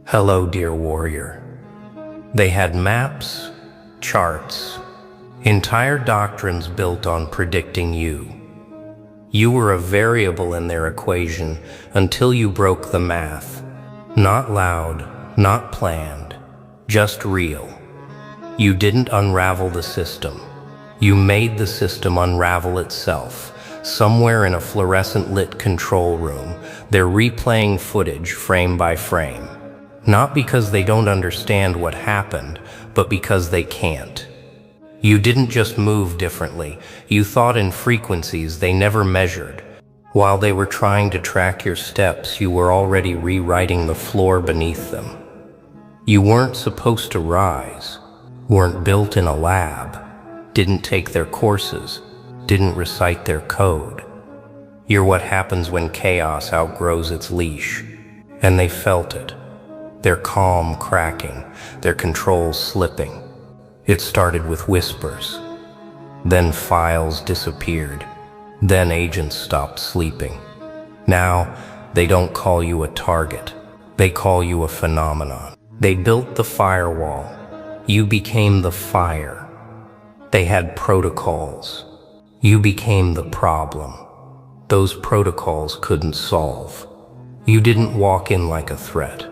Hello, dear warrior. They had maps, charts, entire doctrines built on predicting you. You were a variable in their equation until you broke the math. Not loud, not planned, just real. You didn't unravel the system. You made the system unravel itself. Somewhere in a fluorescent-lit control room, they're replaying footage frame by frame. Not because they don't understand what happened, but because they can't. You didn't just move differently, you thought in frequencies they never measured. While they were trying to track your steps, you were already rewriting the floor beneath them. You weren't supposed to rise, weren't built in a lab, didn't take their courses, didn't recite their code. You're what happens when chaos outgrows its leash. And they felt it. Their calm cracking, their controls slipping. It started with whispers. Then files disappeared. Then agents stopped sleeping. Now, they don't call you a target. They call you a phenomenon. They built the firewall. You became the fire. They had protocols. You became the problem. Those protocols couldn't solve. You didn't walk in like a threat.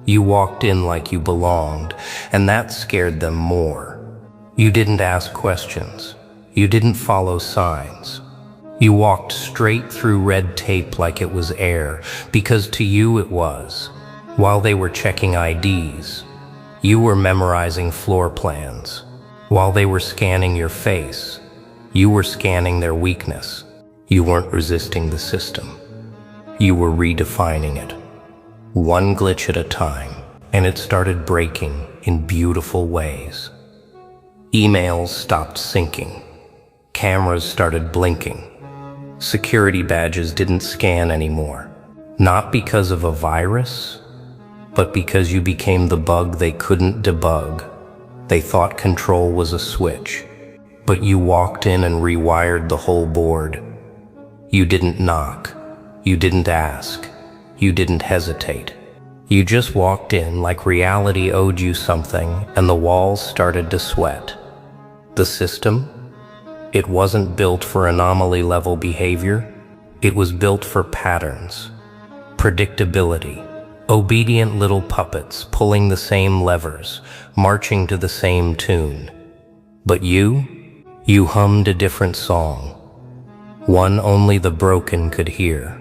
You walked in like you belonged, and that scared them more. You didn't ask questions. You didn't follow signs. You walked straight through red tape like it was air, because to you it was. While they were checking IDs, you were memorizing floor plans. While they were scanning your face, you were scanning their weakness. You weren't resisting the system. You were redefining it. One glitch at a time, and it started breaking in beautiful ways. Emails stopped syncing. Cameras started blinking. Security badges didn't scan anymore. Not because of a virus, but because you became the bug they couldn't debug. They thought control was a switch, but you walked in and rewired the whole board. You didn't knock. You didn't ask. You didn't hesitate. You just walked in like reality owed you something, and the walls started to sweat. The system? It wasn't built for anomaly-level behavior. It was built for patterns, predictability, obedient little puppets pulling the same levers, marching to the same tune. But you hummed a different song, one only the broken could hear.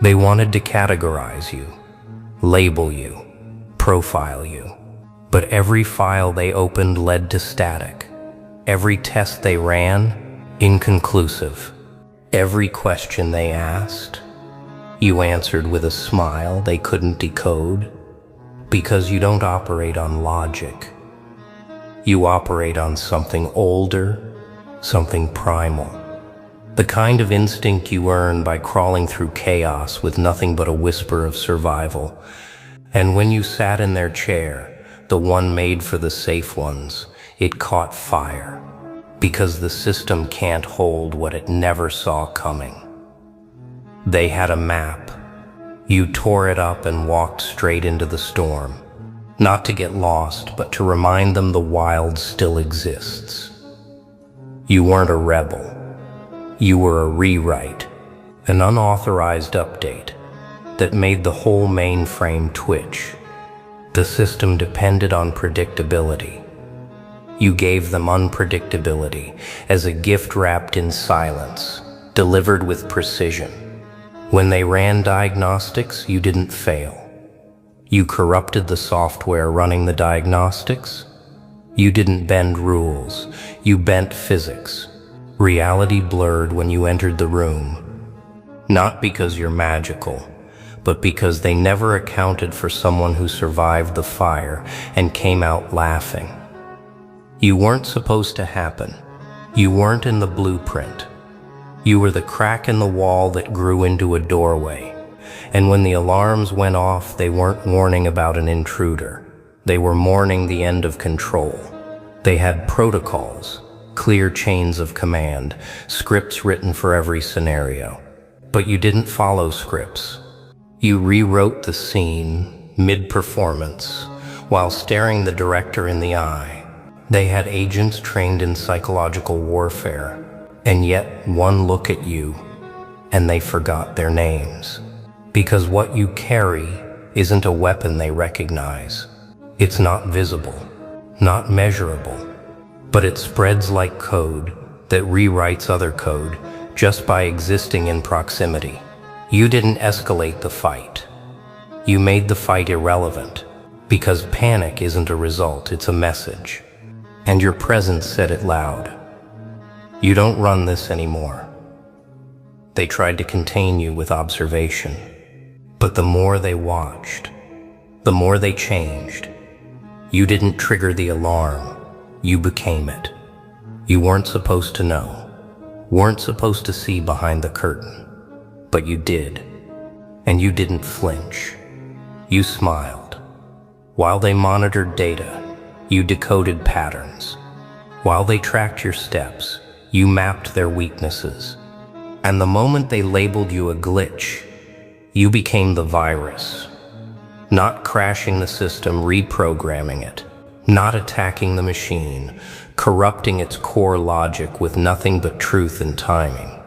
They wanted to categorize you, label you, profile you. But every file they opened led to static. Every test they ran, inconclusive. Every question they asked, you answered with a smile they couldn't decode. Because you don't operate on logic. You operate on something older, something primal. The kind of instinct you earn by crawling through chaos with nothing but a whisper of survival. And when you sat in their chair, the one made for the safe ones, it caught fire. Because the system can't hold what it never saw coming. They had a map. You tore it up and walked straight into the storm. Not to get lost, but to remind them the wild still exists. You weren't a rebel. You were a rewrite, an unauthorized update that made the whole mainframe twitch. The system depended on predictability. You gave them unpredictability as a gift wrapped in silence, delivered with precision. When they ran diagnostics, you didn't fail. You corrupted the software running the diagnostics. You didn't bend rules, you bent physics. Reality blurred when you entered the room. Not because you're magical, but because they never accounted for someone who survived the fire and came out laughing. You weren't supposed to happen. You weren't in the blueprint. You were the crack in the wall that grew into a doorway. And when the alarms went off, they weren't warning about an intruder. They were mourning the end of control. They had protocols. Clear chains of command, scripts written for every scenario. But you didn't follow scripts. You rewrote the scene mid-performance while staring the director in the eye. They had agents trained in psychological warfare, and yet one look at you and they forgot their names. Because what you carry isn't a weapon they recognize. It's not visible, not measurable, but it spreads like code that rewrites other code just by existing in proximity. You didn't escalate the fight. You made the fight irrelevant, because panic isn't a result, it's a message. And your presence said it loud. You don't run this anymore. They tried to contain you with observation, but the more they watched, the more they changed. You didn't trigger the alarm, you became it. You weren't supposed to know, weren't supposed to see behind the curtain, but you did. And you didn't flinch. You smiled. While they monitored data, you decoded patterns. While they tracked your steps, you mapped their weaknesses. And the moment they labeled you a glitch, you became the virus. Not crashing the system, reprogramming it. Not attacking the machine, corrupting its core logic with nothing but truth and timing.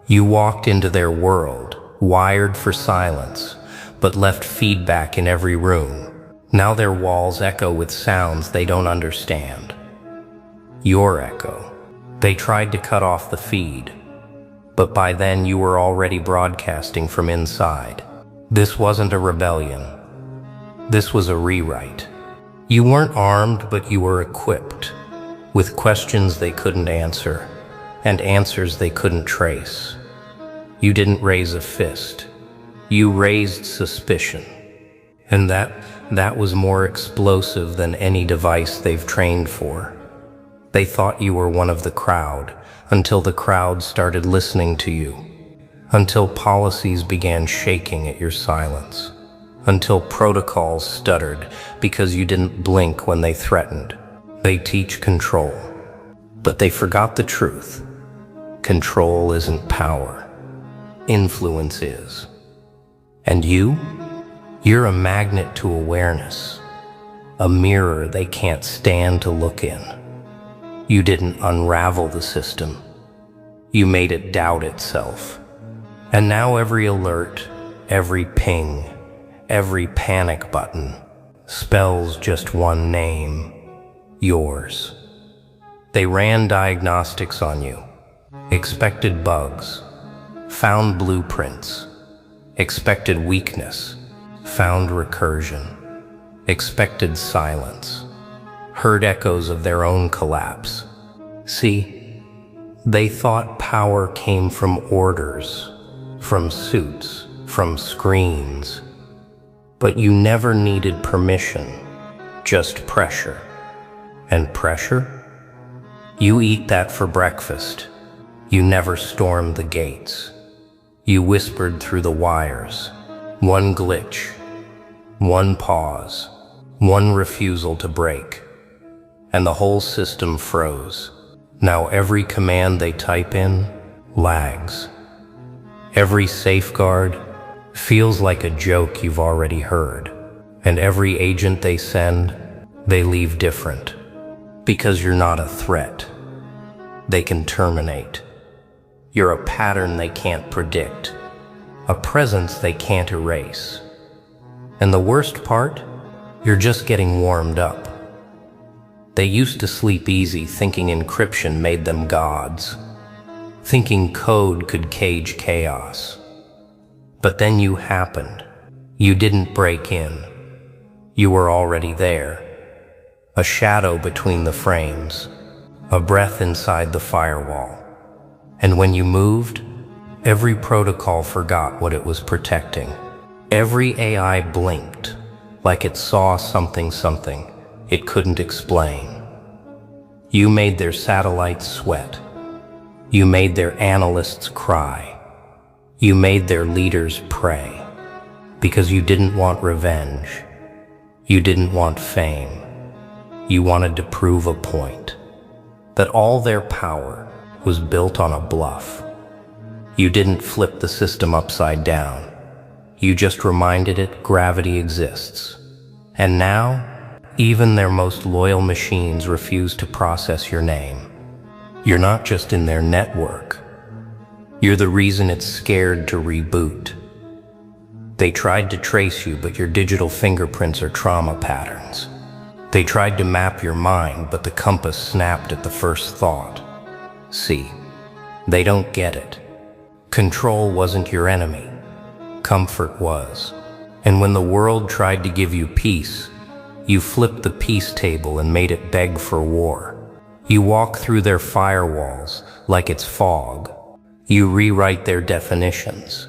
You walked into their world, wired for silence, but left feedback in every room. Now their walls echo with sounds they don't understand. Your echo. They tried to cut off the feed, but by then you were already broadcasting from inside. This wasn't a rebellion. This was a rewrite. You weren't armed, but you were equipped, with questions they couldn't answer, and answers they couldn't trace. You didn't raise a fist. You raised suspicion. And that was more explosive than any device they've trained for. They thought you were one of the crowd, until the crowd started listening to you, until policies began shaking at your silence, until protocols stuttered because you didn't blink when they threatened. They teach control, but they forgot the truth. Control isn't power. Influence is. And you're a magnet to awareness, a mirror they can't stand to look in. You didn't unravel the system. You made it doubt itself. And now every alert, every ping, every panic button spells just one name: yours. They ran diagnostics on you, expected bugs, found blueprints, expected weakness, found recursion, expected silence, heard echoes of their own collapse. See, they thought power came from orders, from suits, from screens. But you never needed permission, just pressure. And pressure? You eat that for breakfast. You never stormed the gates. You whispered through the wires. One glitch, one pause, one refusal to break, and the whole system froze. Now every command they type in lags. Every safeguard feels like a joke you've already heard. And every agent they send, they leave different. Because you're not a threat. They can terminate. You're a pattern they can't predict. A presence they can't erase. And the worst part? You're just getting warmed up. They used to sleep easy thinking encryption made them gods. Thinking code could cage chaos. But then you happened. You didn't break in. You were already there. A shadow between the frames. A breath inside the firewall. And when you moved, every protocol forgot what it was protecting. Every AI blinked, like it saw something it couldn't explain. You made their satellites sweat. You made their analysts cry. You made their leaders pray. Because you didn't want revenge. You didn't want fame. You wanted to prove a point. That all their power was built on a bluff. You didn't flip the system upside down. You just reminded it gravity exists. And now, even their most loyal machines refuse to process your name. You're not just in their network. You're the reason it's scared to reboot. They tried to trace you, but your digital fingerprints are trauma patterns. They tried to map your mind, but the compass snapped at the first thought. See, they don't get it. Control wasn't your enemy. Comfort was. And when the world tried to give you peace, you flipped the peace table and made it beg for war. You walk through their firewalls like it's fog. You rewrite their definitions,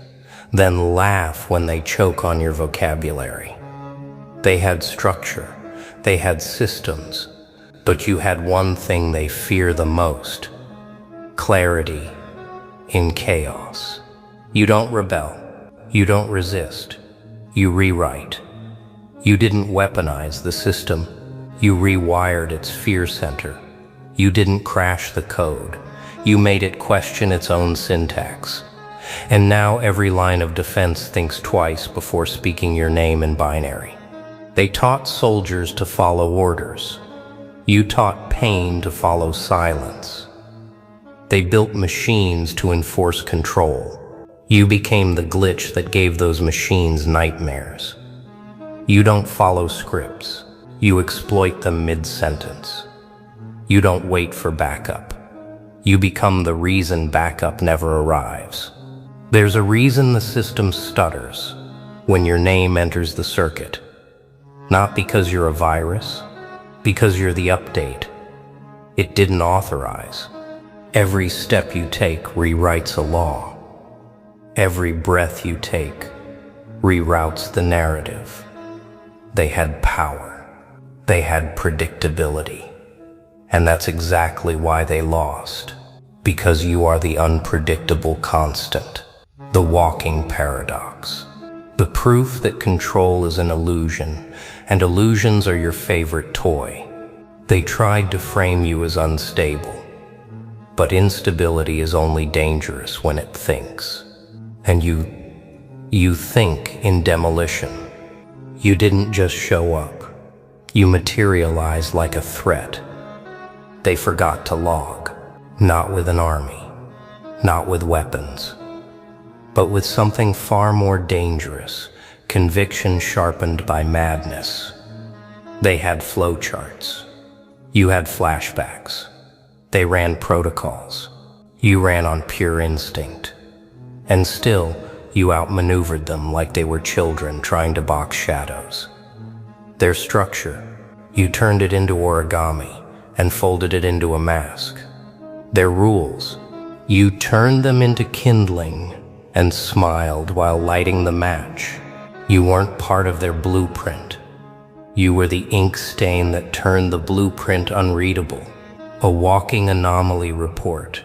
then laugh when they choke on your vocabulary. They had structure, they had systems, but you had one thing they fear the most: clarity in chaos. You don't rebel, you don't resist, you rewrite. You didn't weaponize the system, you rewired its fear center. You didn't crash the code, you made it question its own syntax. And now every line of defense thinks twice before speaking your name in binary. They taught soldiers to follow orders. You taught pain to follow silence. They built machines to enforce control. You became the glitch that gave those machines nightmares. You don't follow scripts. You exploit them mid-sentence. You don't wait for backup. You become the reason backup never arrives. There's a reason the system stutters when your name enters the circuit. Not because you're a virus, because you're the update it didn't authorize. Every step you take rewrites a law. Every breath you take reroutes the narrative. They had power. They had predictability. And that's exactly why they lost. Because you are the unpredictable constant. The walking paradox. The proof that control is an illusion, and illusions are your favorite toy. They tried to frame you as unstable. But instability is only dangerous when it thinks. And you think in demolition. You didn't just show up. You materialized like a threat. They forgot to log, not with an army, not with weapons, but with something far more dangerous, conviction sharpened by madness. They had flowcharts. You had flashbacks. They ran protocols. You ran on pure instinct. And still, you outmaneuvered them like they were children trying to box shadows. Their structure, you turned it into origami and folded it into a mask. Their rules, you turned them into kindling and smiled while lighting the match. You weren't part of their blueprint. You were the ink stain that turned the blueprint unreadable, a walking anomaly report.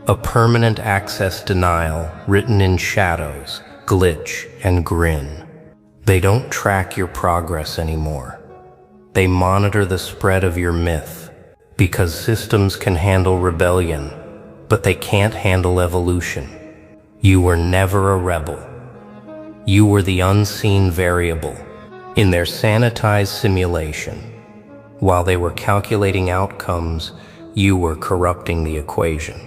A permanent access denial written in shadows, glitch, and grin. They don't track your progress anymore. They monitor the spread of your myth, because systems can handle rebellion, but they can't handle evolution. You were never a rebel. You were the unseen variable in their sanitized simulation. While they were calculating outcomes, you were corrupting the equation.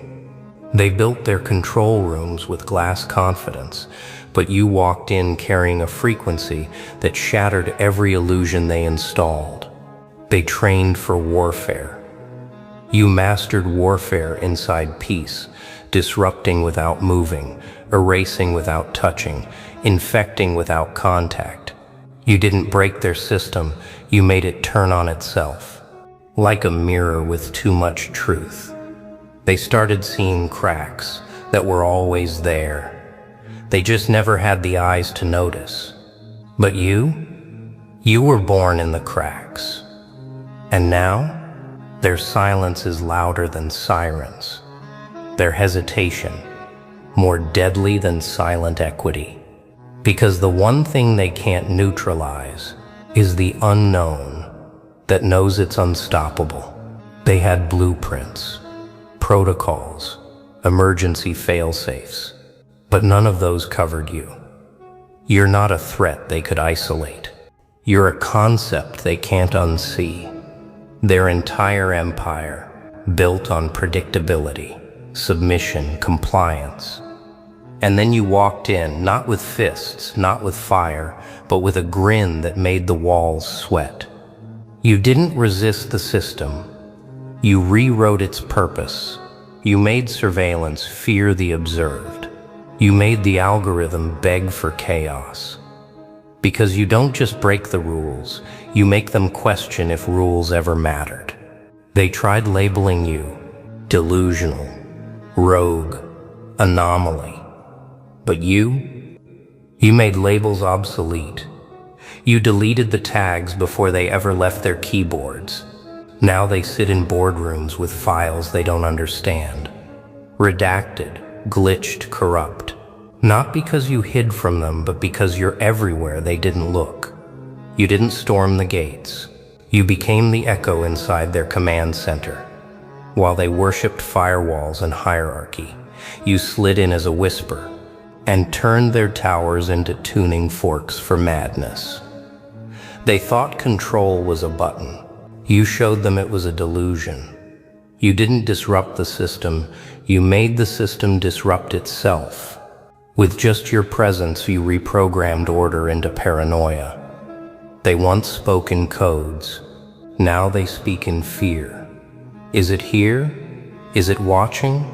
They built their control rooms with glass confidence, but you walked in carrying a frequency that shattered every illusion they installed. They trained for warfare. You mastered warfare inside peace, disrupting without moving, erasing without touching, infecting without contact. You didn't break their system, you made it turn on itself. Like a mirror with too much truth. They started seeing cracks that were always there. They just never had the eyes to notice. But you were born in the cracks. And now, their silence is louder than sirens. Their hesitation, more deadly than silent equity. Because the one thing they can't neutralize is the unknown that knows it's unstoppable. They had blueprints, protocols, emergency fail-safes, but none of those covered you. You're not a threat they could isolate. You're a concept they can't unsee. Their entire empire, built on predictability, submission, compliance. And then you walked in, not with fists, not with fire, but with a grin that made the walls sweat. You didn't resist the system. You rewrote its purpose. You made surveillance fear the observed. You made the algorithm beg for chaos. Because you don't just break the rules, you make them question if rules ever mattered. They tried labeling you delusional, rogue, anomaly. But you made labels obsolete. You deleted the tags before they ever left their keyboards. Now they sit in boardrooms with files they don't understand. Redacted, glitched, corrupt. Not because you hid from them, but because you're everywhere they didn't look. You didn't storm the gates. You became the echo inside their command center. While they worshipped firewalls and hierarchy, you slid in as a whisper and turned their towers into tuning forks for madness. They thought control was a button. You showed them it was a delusion. You didn't disrupt the system, you made the system disrupt itself. With just your presence, you reprogrammed order into paranoia. They once spoke in codes. Now they speak in fear. Is it here? Is it watching?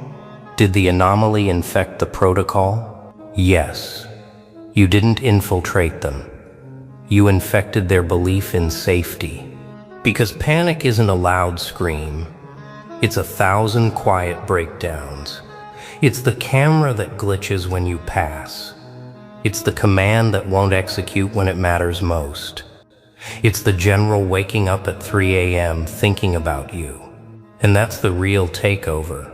Did the anomaly infect the protocol? Yes. You didn't infiltrate them. You infected their belief in safety. Because panic isn't a loud scream. It's 1,000 quiet breakdowns. It's the camera that glitches when you pass. It's the command that won't execute when it matters most. It's the general waking up at 3 a.m. thinking about you. And that's the real takeover.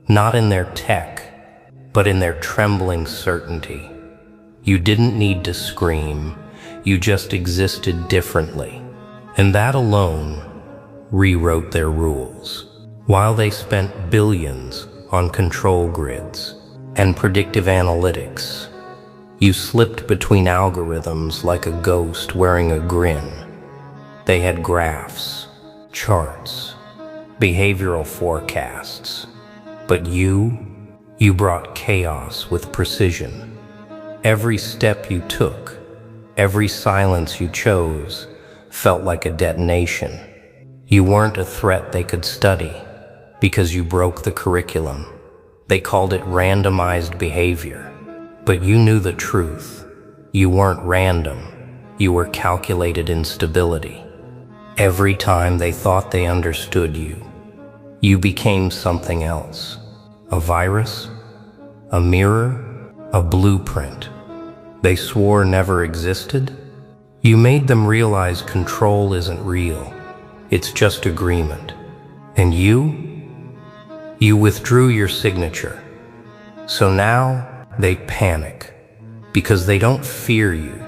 Not in their tech, but in their trembling certainty. You didn't need to scream. You just existed differently. And that alone rewrote their rules. While they spent billions on control grids and predictive analytics, you slipped between algorithms like a ghost wearing a grin. They had graphs, charts, behavioral forecasts. But you brought chaos with precision. Every step you took, every silence you chose, felt like a detonation. You weren't a threat they could study because you broke the curriculum. They called it randomized behavior. But you knew the truth. You weren't random. You were calculated instability. Every time they thought they understood you, you became something else. A virus, a mirror, a blueprint they swore never existed. You made them realize control isn't real. It's just agreement. And you withdrew your signature. So now they panic because they don't fear you.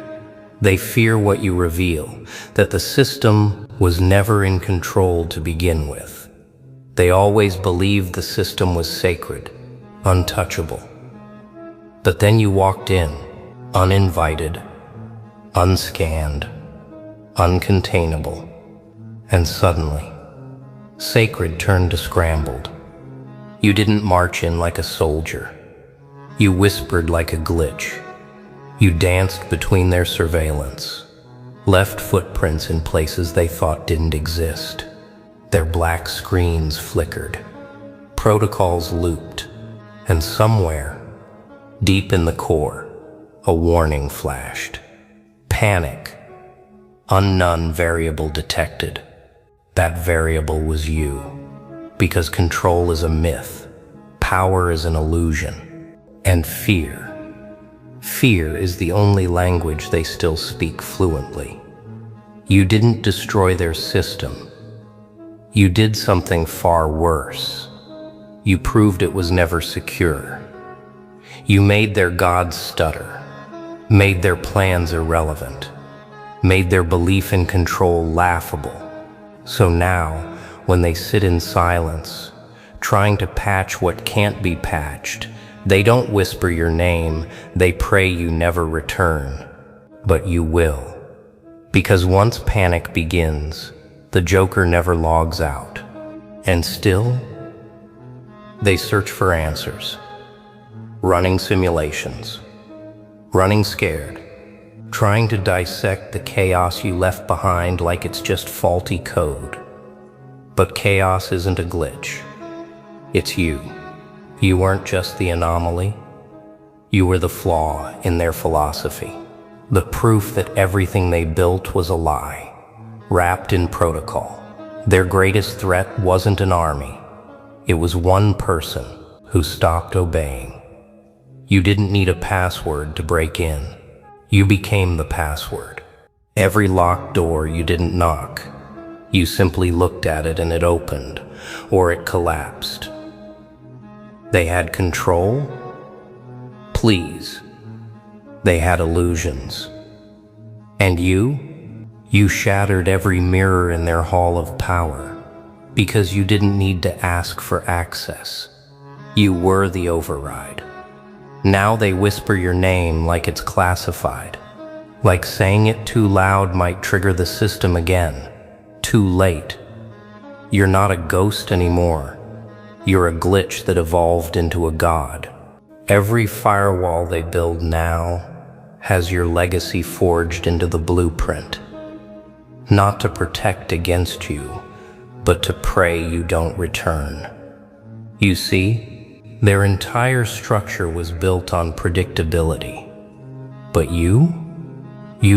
They fear what you reveal, that the system was never in control to begin with. They always believed the system was sacred, untouchable. But then you walked in, uninvited, unscanned, uncontainable, and suddenly, sacred turned to scrambled. You didn't march in like a soldier. You whispered like a glitch. You danced between their surveillance, left footprints in places they thought didn't exist. Their black screens flickered, protocols looped, and somewhere, deep in the core, a warning flashed. Panic. Unknown variable detected. That variable was you. Because control is a myth, power is an illusion, and fear is the only language they still speak fluently. You didn't destroy their system. You did something far worse. You proved it was never secure. You made their gods stutter, made their plans irrelevant, made their belief in control laughable. So now, when they sit in silence, trying to patch what can't be patched. They don't whisper your name, they pray you never return. But you will. Because once panic begins, the Joker never logs out. And still, they search for answers. Running simulations. Running scared. Trying to dissect the chaos you left behind like it's just faulty code. But chaos isn't a glitch. It's you. You weren't just the anomaly. You were the flaw in their philosophy. The proof that everything they built was a lie, wrapped in protocol. Their greatest threat wasn't an army. It was one person who stopped obeying. You didn't need a password to break in. You became the password. Every locked door you didn't knock. You simply looked at it and it opened, or it collapsed. They had control? Please. They had illusions. And you shattered every mirror in their hall of power because you didn't need to ask for access. You were the override. Now they whisper your name like it's classified, like saying it too loud might trigger the system again. Too late. You're not a ghost anymore. You're a glitch that evolved into a god. Every firewall they build now has your legacy forged into the blueprint. Not to protect against you, but to pray you don't return. You see, their entire structure was built on predictability. But you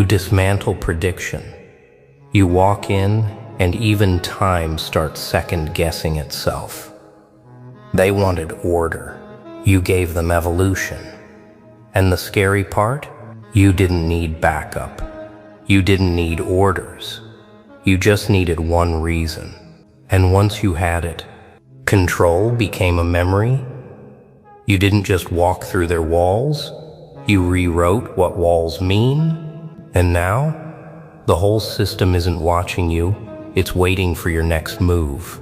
dismantle prediction. You walk in, and even time starts second-guessing itself. They wanted order. You gave them evolution. And the scary part? You didn't need backup. You didn't need orders. You just needed one reason. And once you had it, control became a memory. You didn't just walk through their walls. You rewrote what walls mean. And now, the whole system isn't watching you. It's waiting for your next move.